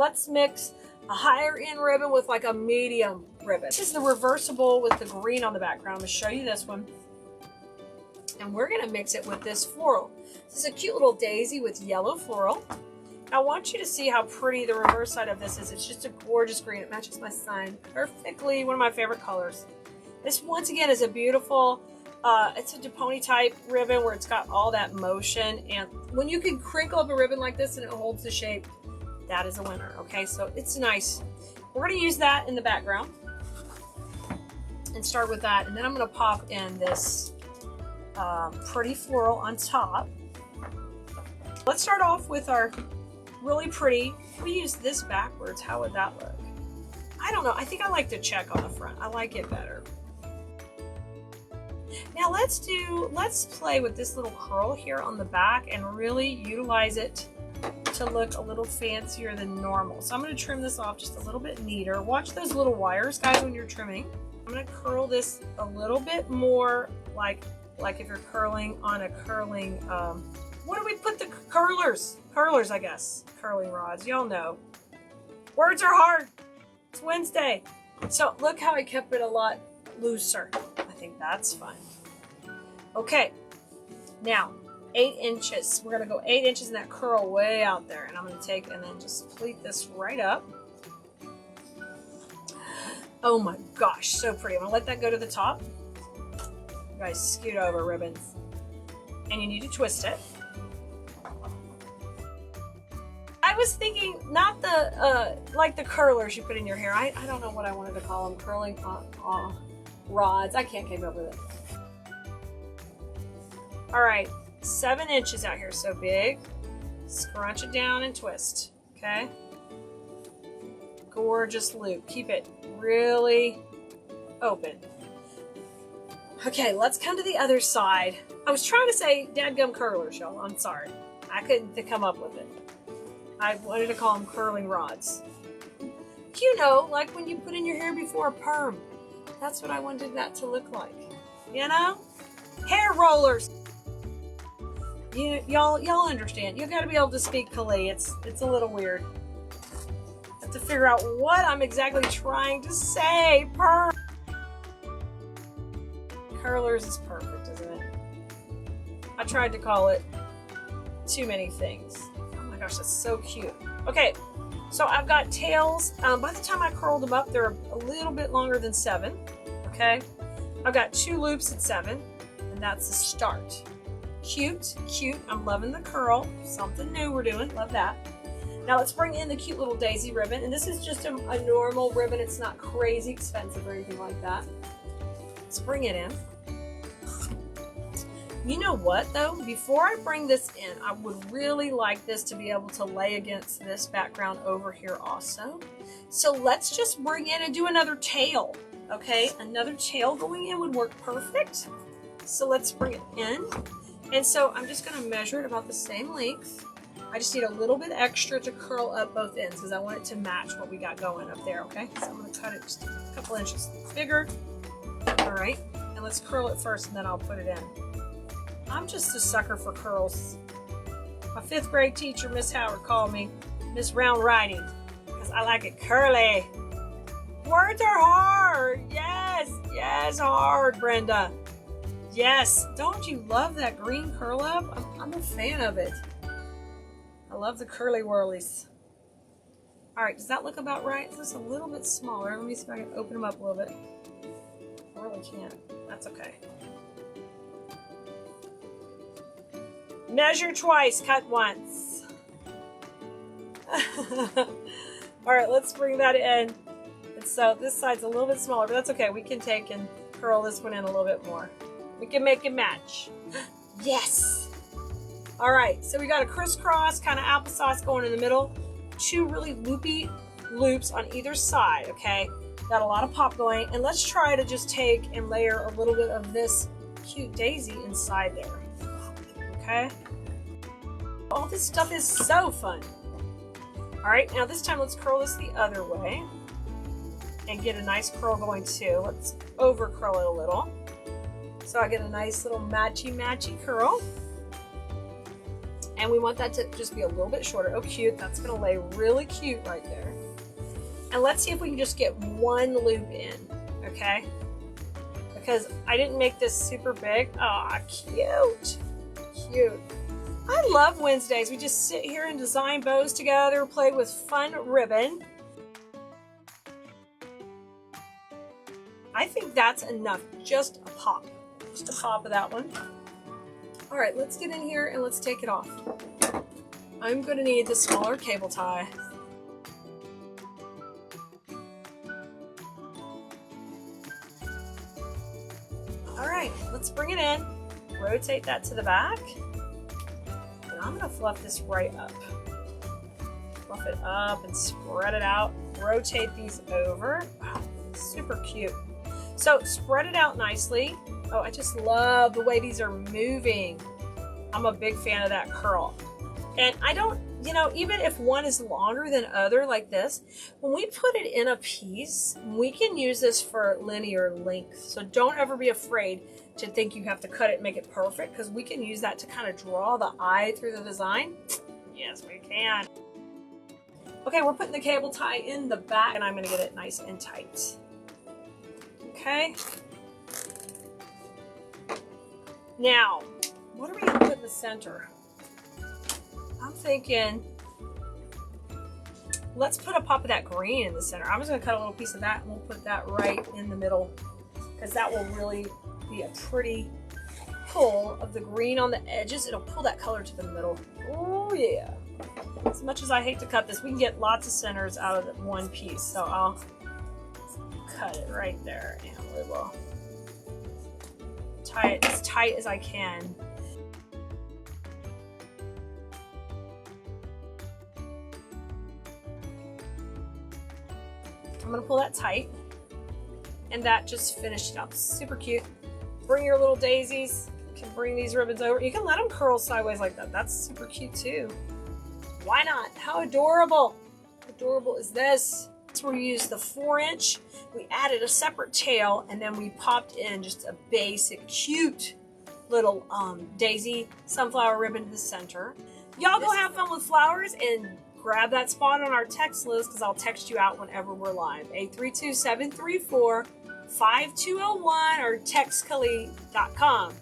Let's mix a higher end ribbon with like a medium ribbon. This is the reversible with the green on the background. I'm going to show you this one. And we're going to mix it with this floral. This is a cute little daisy with yellow floral. I want you to see how pretty the reverse side of this is. It's just a gorgeous green. It matches my sign perfectly. One of my favorite colors. This, once again, is a beautiful, it's a Duponi type ribbon where it's got all that motion. And when you can crinkle up a ribbon like this and it holds the shape, that is a winner. Okay, so it's nice. We're going to use that in the background and start with that. And then I'm going to pop in this pretty floral on top. Let's start off with our really pretty. If we use this backwards, how would that look? I don't know. I think I like the check on the front. I like it better. Now let's play with this little curl here on the back and really utilize it to look a little fancier than normal. So I'm going to trim this off just a little bit neater. Watch those little wires, guys, when you're trimming. I'm going to curl this a little bit more like if you're curling on a curling, what do we put the curlers? Curlers, I guess. Curling rods. Y'all know. Words are hard. It's Wednesday. So look how I kept it a lot looser. I think that's fun. Okay. Now, 8 inches. We're going to go 8 inches in that curl way out there. And I'm going to take and then just pleat this right up. Oh my gosh, so pretty. I'm going to let that go to the top. You guys scoot over ribbons. And you need to twist it. I was thinking not the, like the curlers you put in your hair. I don't know what I wanted to call them. Curling rods. I can't keep up with it. All right, 7 inches out here, so big. Scrunch it down and twist, okay? Gorgeous loop. Keep it really open. Okay, let's come to the other side. I was trying to say dadgum curlers, y'all. I'm sorry. I couldn't come up with it. I wanted to call them curling rods. You know, like when you put in your hair before a perm. That's what I wanted that to look like. You know? Hair rollers. Y'all understand. You gotta be able to speak Keleas. It's a little weird. I have to figure out what I'm exactly trying to say. Perm. Curlers is perfect, isn't it? I tried to call it too many things. Oh my gosh, that's so cute. Okay, so I've got tails. By the time I curled them up, they're a little bit longer than 7. Okay, I've got 2 loops at 7, and that's the start. Cute, cute. I'm loving the curl. Something new we're doing. Love that. Now let's bring in the cute little daisy ribbon, and this is just a normal ribbon. It's not crazy expensive or anything like that. Let's bring it in. You know what though? Before I bring this in, I would really like this to be able to lay against this background over here also. So let's just bring in and do another tail. Okay, another tail going in would work perfect. So let's bring it in. And so I'm just going to measure it about the same length. I just need a little bit extra to curl up both ends because I want it to match what we got going up there, okay? So I'm going to cut it just a couple inches bigger. All right, and let's curl it first and then I'll put it in. I'm just a sucker for curls. My 5th grade teacher, Miss Howard, called me Miss Round Riding because I like it curly. Words are hard. Yes, yes, hard, Brenda. Yes, don't you love that green curl up? I'm a fan of it. I love the curly whirlies. All right, does that look about right? It's just a little bit smaller. Let me see if I can open them up a little bit. I really can't. That's okay. Measure twice, cut once. All right, let's bring that in. And so this side's a little bit smaller, but that's okay. We can take and curl this one in a little bit more. We can make it match. Yes. All right, so we got a crisscross kind of applesauce going in the middle. 2 really loopy loops on either side, okay? Got a lot of pop going. And let's try to just take and layer a little bit of this cute daisy inside there. Okay? All this stuff is so fun. All right, now this time let's curl this the other way and get a nice curl going too. Let's over curl it a little. So I get a nice little matchy curl. And we want that to just be a little bit shorter. Oh, cute. That's going to lay really cute right there. And let's see if we can just get one loop in, okay? Because I didn't make this super big. Aw, cute. Cute. I love Wednesdays. We just sit here and design bows together, play with fun ribbon. I think that's enough. Just a pop. Just a pop of that one. All right, let's get in here and let's take it off. I'm going to need the smaller cable tie. All right, let's bring it in. Rotate that to the back. And I'm going to fluff this right up. Fluff it up and spread it out. Rotate these over. Wow, super cute. So spread it out nicely. Oh, I just love the way these are moving. I'm a big fan of that curl. And I don't, you know, even if one is longer than other like this, when we put it in a piece, we can use this for linear length. So don't ever be afraid to think you have to cut it and make it perfect, because we can use that to kind of draw the eye through the design. Yes, we can. Okay, we're putting the cable tie in the back, and I'm going to get it nice and tight. Okay. Now, what are we going to put in the center? I'm thinking, let's put a pop of that green in the center. I'm just going to cut a little piece of that, and we'll put that right in the middle, because that will really be a pretty pull of the green on the edges. It'll pull that color to the middle. Oh yeah. As much as I hate to cut this, we can get lots of centers out of one piece. So I'll cut it right there, and we will tie it as tight as I can. I'm gonna pull that tight, and that just finished it up. Super cute. Bring your little daisies. You can bring these ribbons over. You can let them curl sideways like that. That's super cute too. Why not? How adorable. How adorable is this? So we used the 4-inch. We added a separate tail, and then we popped in just a basic cute little daisy sunflower ribbon to the center. Y'all go have fun with flowers and grab that spot on our text list, because I'll text you out whenever we're live. 832-734-5201 or textkeleas.com.